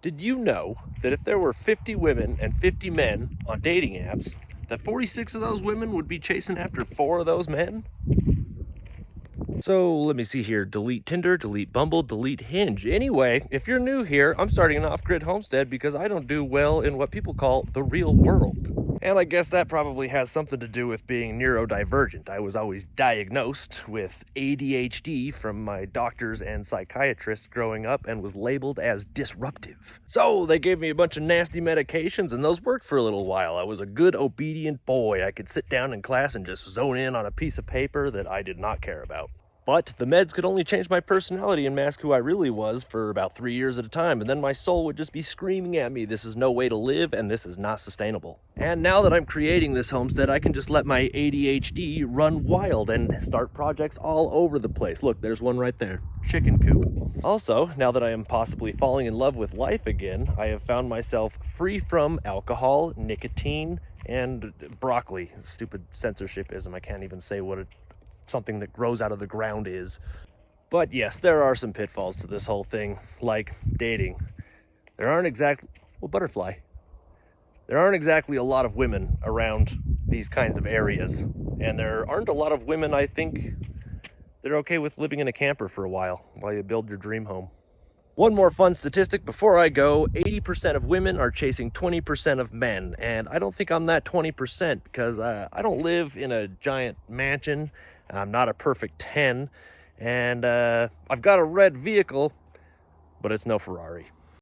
Did you know that if there were 50 women and 50 men on dating apps, that 46 of those women would be chasing after 4 of those men? So let me see here. Delete Tinder, delete Bumble, delete Hinge. Anyway, if you're new here, I'm starting an off-grid homestead because I don't do well in what people call the real world. And I guess that probably has something to do with being neurodivergent. I was always diagnosed with ADHD from my doctors and psychiatrists growing up and was labeled as disruptive. So they gave me a bunch of nasty medications and those worked for a little while. I was a good, obedient boy. I could sit down in class and just zone in on a piece of paper that I did not care about. But the meds could only change my personality and mask who I really was for about 3 years at a time, and then my soul would just be screaming at me, this is no way to live and this is not sustainable. And now that I'm creating this homestead, I can just let my ADHD run wild and start projects all over the place. Look, there's one right there, chicken coop. Also, now that I am possibly falling in love with life again, I have found myself free from alcohol, nicotine, and broccoli. Stupid censorshipism, I can't even say what something that grows out of the ground is. But yes, there are some pitfalls to this whole thing, like dating. There aren't exactly a lot of women around these kinds of areas, and there aren't a lot of women, I think, that are okay with living in a camper for a while you build your dream home. One more fun statistic before I go, 80% of women are chasing 20% of men, and I don't think I'm that 20% because I don't live in a giant mansion, and I'm not a perfect 10, and I've got a red vehicle, but it's no Ferrari.